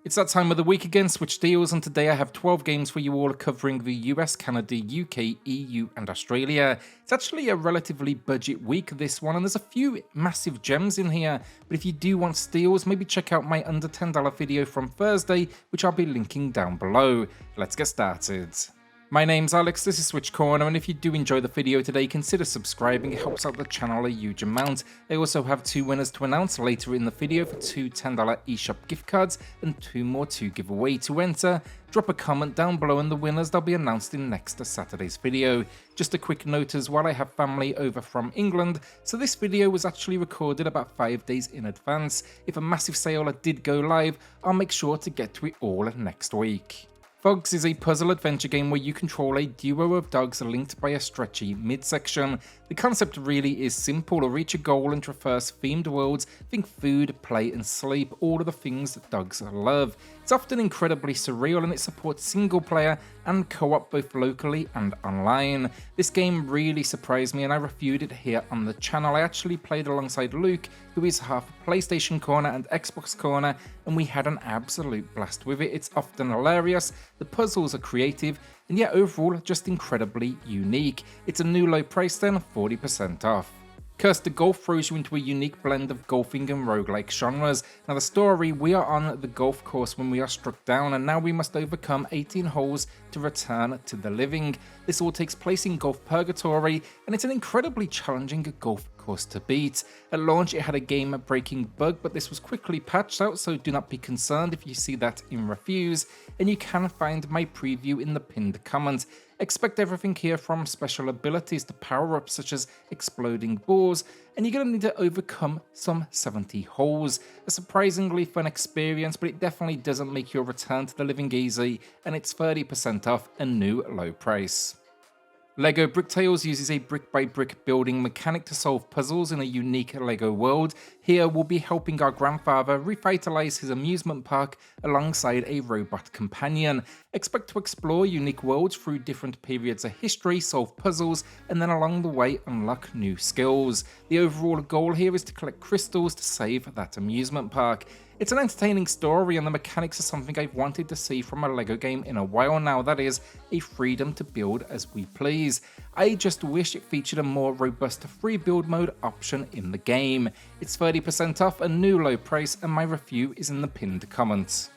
It's that time of the week again, Switch Deals, and today I have 12 games for you all covering the US, Canada, UK, EU and Australia. It's actually a relatively budget week, this one, and there's a few massive gems in here, but if you do want steals, maybe check out my under $10 video from Thursday, which I'll be linking down below. Let's get started. My name's Alex, this is SwitchCorner, and if you do enjoy the video today, consider subscribing, it helps out the channel a huge amount. I also have 2 winners to announce later in the video for 2 $10 eShop gift cards and 2 more to give away. To enter, drop a comment down below and the winners, they'll be announced in next Saturday's video. Just a quick note as well, I have family over from England, so this video was actually recorded about 5 days in advance. If a massive sale did go live, I'll make sure to get to it all next week. PHOGS is a puzzle adventure game where you control a duo of dogs linked by a stretchy midsection. The concept really is simple: reach a goal and traverse themed worlds, think food, play and sleep, all of the things that dogs love. It's often incredibly surreal and it supports single player and co-op both locally and online. This game really surprised me and I reviewed it here on the channel. I actually played alongside Luke, who is half PlayStation Corner and Xbox Corner, and we had an absolute blast with it. It's often hilarious, the puzzles are creative, and yet overall just incredibly unique. It's a new low price then, 40% off. Curse to Golf throws you into a unique blend of golfing and roguelike genres. Now the story, we are on the golf course when we are struck down, and now we must overcome 18 holes to return to the living. This all takes place in Golf Purgatory, and it's an incredibly challenging golf course to beat. At launch it had a game-breaking bug, but this was quickly patched out, so do not be concerned if you see that in reviews, and you can find my preview in the pinned comment. Expect everything here from special abilities to power-ups such as exploding balls, and you're going to need to overcome some 70 holes. A surprisingly fun experience, but it definitely doesn't make your return to the living easy, and it's 30% off a new low price. LEGO Bricktales uses a brick-by-brick building mechanic to solve puzzles in a unique LEGO world. Here we'll be helping our grandfather revitalize his amusement park alongside a robot companion. Expect to explore unique worlds through different periods of history, solve puzzles, and then along the way unlock new skills. The overall goal here is to collect crystals to save that amusement park. It's an entertaining story and the mechanics are something I've wanted to see from a LEGO game in a while now, that is, a freedom to build as we please. I just wish it featured a more robust free build mode option in the game. It's 30% off, a new low price, and my review is in the pinned comments.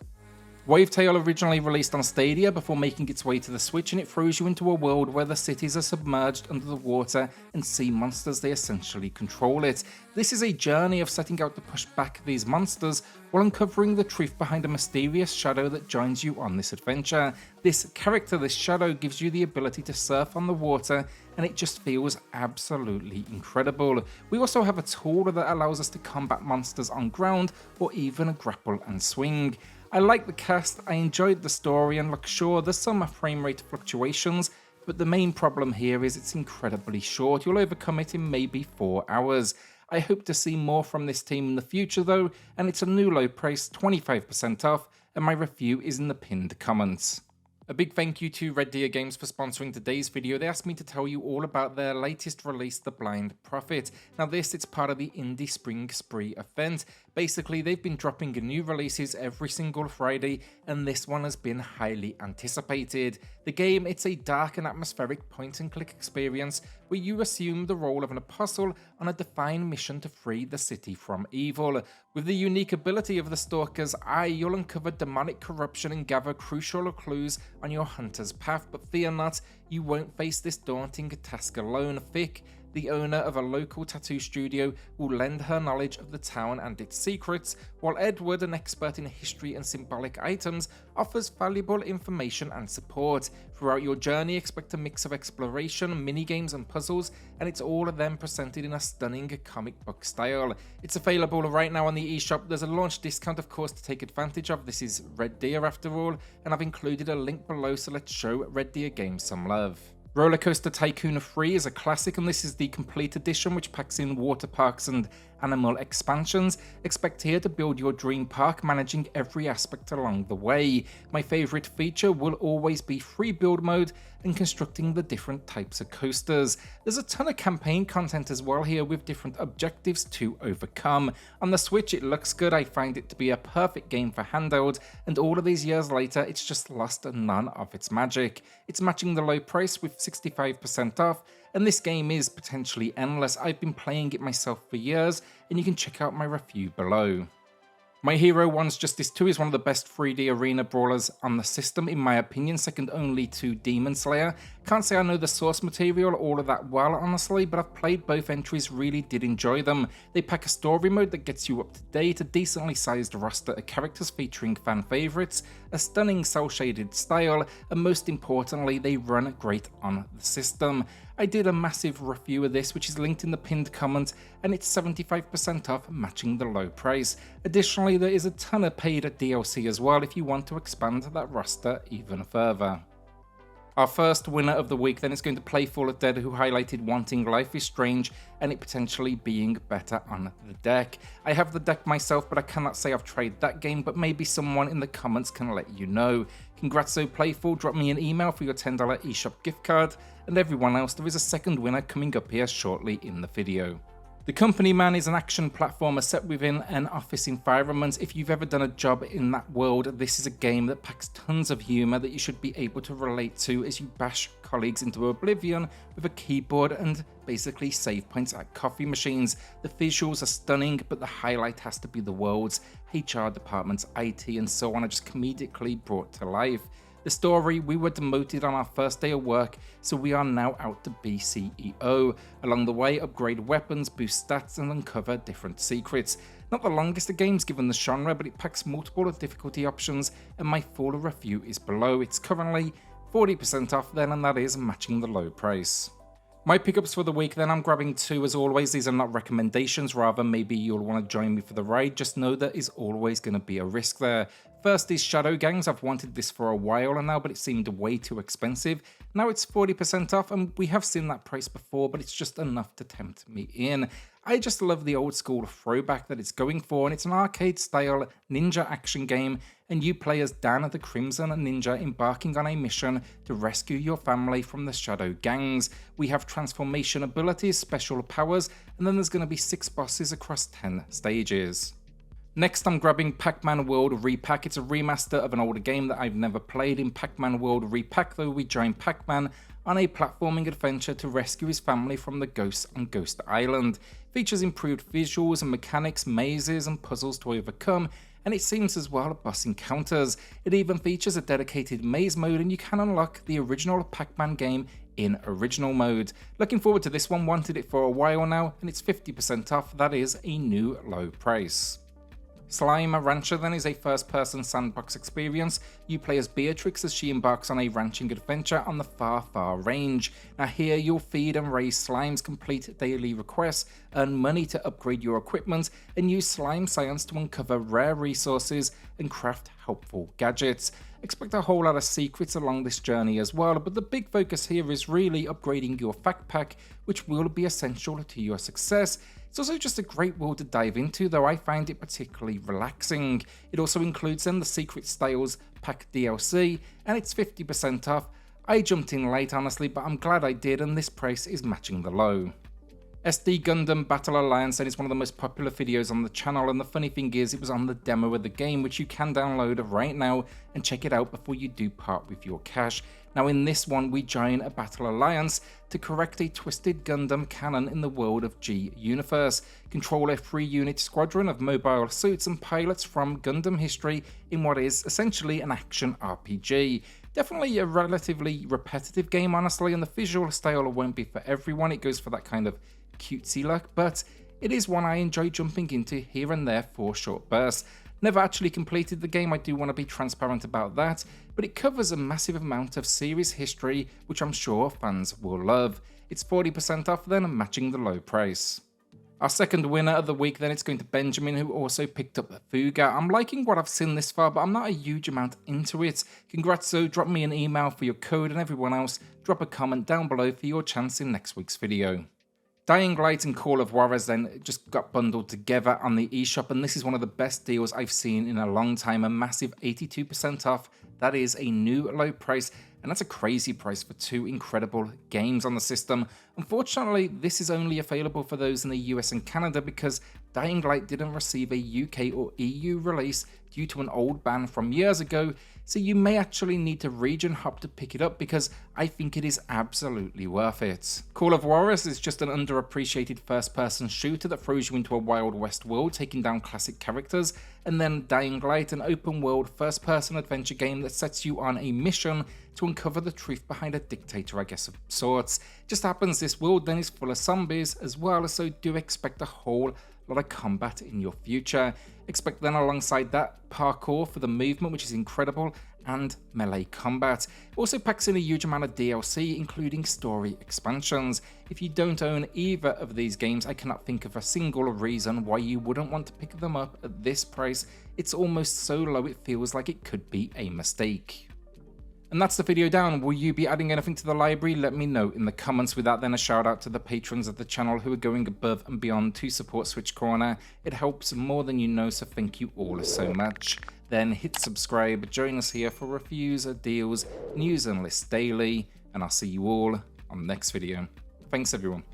Wavetale originally released on Stadia before making its way to the Switch, and it throws you into a world where the cities are submerged under the water and sea monsters, they essentially control it. This is a journey of setting out to push back these monsters while uncovering the truth behind a mysterious shadow that joins you on this adventure. This character, this shadow, gives you the ability to surf on the water, and it just feels absolutely incredible. We also have a tool that allows us to combat monsters on ground or even grapple and swing. I like the cast, I enjoyed the story, and look, sure, there's some frame rate fluctuations, but the main problem here is it's incredibly short. You'll overcome it in maybe 4 hours. I hope to see more from this team in the future though, and it's a new low price, 25% off, and my review is in the pinned comments. A big thank you to Red Deer Games for sponsoring today's video. They asked me to tell you all about their latest release, The Blind Prophet. Now it's part of the Indie Spring Spree event. Basically, they've been dropping new releases every single Friday, and this one has been highly anticipated. The game, it's a dark and atmospheric point-and-click experience where you assume the role of an apostle on a defined mission to free the city from evil. With the unique ability of the Stalker's Eye, you'll uncover demonic corruption and gather crucial clues on your hunter's path, but fear not, you won't face this daunting task alone. Vic, the owner of a local tattoo studio, will lend her knowledge of the town and its secrets, while Edward, an expert in history and symbolic items, offers valuable information and support. Throughout your journey, expect a mix of exploration, minigames and puzzles, and it's all of them presented in a stunning comic book style. It's available right now on the eShop. There's a launch discount, of course, to take advantage of. This is Red Deer after all, and I've included a link below, so let's show Red Deer Games some love. Rollercoaster Tycoon 3 is a classic, and this is the complete edition which packs in water parks and animal expansions. Expect here to build your dream park, managing every aspect along the way. My favourite feature will always be free build mode and constructing the different types of coasters. There's a ton of campaign content as well here with different objectives to overcome. On the Switch it looks good, I find it to be a perfect game for handheld, and all of these years later it's just lost none of its magic. It's matching the low price with 65% off, and this game is potentially endless. I've been playing it myself for years, and you can check out my review below. My Hero One's Justice 2 is one of the best 3D arena brawlers on the system in my opinion, second only to Demon Slayer. Can't say I know the source material all of that well honestly, but I've played both entries, really did enjoy them. They pack a story mode that gets you up to date, a decently sized roster of characters featuring fan favourites, a stunning cel-shaded style, and most importantly they run great on the system. I did a massive review of this which is linked in the pinned comment, and it's 75% off, matching the low price. Additionally, there is a ton of paid DLC as well if you want to expand that roster even further. Our first winner of the week then is going to Playful Dead, who highlighted wanting Life is Strange and it potentially being better on the deck. I have the deck myself, but I cannot say I've tried that game, but maybe someone in the comments can let you know. Congrats so Playful, drop me an email for your $10 eShop gift card, and everyone else, there is a second winner coming up here shortly in the video. The PAC-MAN is an action platformer set within an office environment. If you've ever done a job in that world, this is a game that packs tons of humour that you should be able to relate to as you bash colleagues into oblivion with a keyboard and basically save points at coffee machines. The visuals are stunning, but the highlight has to be the world's HR departments, IT and so on are just comedically brought to life. The story, we were demoted on our first day of work, so we are now out to be CEO. Along the way, upgrade weapons, boost stats, and uncover different secrets. Not the longest of games given the genre, but it packs multiple difficulty options, and my full review is below. It's currently 40% off then, and that is matching the low price. My pickups for the week then, I'm grabbing two as always. These are not recommendations, rather maybe you'll want to join me for the ride. Just know there is always going to be a risk there. First is Shadow Gangs. I've wanted this for a while now, but it seemed way too expensive. Now it's 40% off, and we have seen that price before, but it's just enough to tempt me in. I just love the old school throwback that it's going for, and it's an arcade style ninja action game, and you play as Dan the Crimson Ninja embarking on a mission to rescue your family from the Shadow Gangs. We have transformation abilities, special powers, and then there's going to be 6 bosses across 10 stages. Next I'm grabbing Pac-Man World RE-PAC. It's a remaster of an older game that I've never played. In Pac-Man World RE-PAC though, we join Pac-Man on a platforming adventure to rescue his family from the ghosts on Ghost Island. Features improved visuals and mechanics, mazes and puzzles to overcome, and it seems as well boss encounters. It even features a dedicated maze mode, and you can unlock the original Pac-Man game in original mode. Looking forward to this one, wanted it for a while now, and it's 50% off, that is a new low price. Slime Rancher then is a first-person sandbox experience. You play as Beatrix as she embarks on a ranching adventure on the far range. Now here you'll feed and raise slimes, complete daily requests, earn money to upgrade your equipment, and use slime science to uncover rare resources and craft helpful gadgets. Expect a whole lot of secrets along this journey as well, but the big focus here is really upgrading your fact pack, which will be essential to your success. It's also just a great world to dive into, though I find it particularly relaxing. It also includes then the Secret Styles Pack DLC, and it's 50% off. I jumped in late honestly, but I'm glad I did, and this price is matching the low. SD Gundam Battle Alliance is one of the most popular videos on the channel, and the funny thing is it was on the demo of the game, which you can download right now and check it out before you do part with your cash. Now in this one we join a Battle Alliance to correct a twisted Gundam canon in the world of G Universe, control a 3-unit squadron of mobile suits and pilots from Gundam history in what is essentially an action RPG. Definitely a relatively repetitive game honestly, and the visual style won't be for everyone. It goes for that kind of cutesy look, but it is one I enjoy jumping into here and there for short bursts. Never actually completed the game, I do want to be transparent about that, but it covers a massive amount of series history which I'm sure fans will love. It's 40% off then, matching the low price. Our second winner of the week, then it's going to Benjamin, who also picked up Fuga. I'm liking what I've seen this far, but I'm not a huge amount into it. Congrats, though. Drop me an email for your code, and everyone else, drop a comment down below for your chance in next week's video. Dying Light and Call of Juarez then just got bundled together on the eShop, and this is one of the best deals I've seen in a long time. A massive 82% off. That is a new low price, and that's a crazy price for two incredible games on the system. Unfortunately, this is only available for those in the US and Canada because Dying Light didn't receive a UK or EU release due to an old ban from years ago, so you may actually need to region hop to pick it up because I think it is absolutely worth it. Call of Juarez is just an underappreciated first-person shooter that throws you into a Wild West world, taking down classic characters, and then Dying Light, an open-world first-person adventure game that sets you on a mission to uncover the truth behind a dictator, I guess, of sorts. Just happens this world then is full of zombies as well, so do expect a whole lot of combat in your future. Expect then alongside that parkour for the movement, which is incredible, and melee combat. It also packs in a huge amount of DLC, including story expansions. If you don't own either of these games, I cannot think of a single reason why you wouldn't want to pick them up at this price. It's almost so low it feels like it could be a mistake. And that's the video down. Will you be adding anything to the library? Let me know in the comments. With that, then a shout out to the patrons of the channel who are going above and beyond to support SwitchCorner. It helps more than you know, so thank you all so much. Then hit subscribe, join us here for reviews, deals, news and lists daily, and I'll see you all on the next video. Thanks everyone.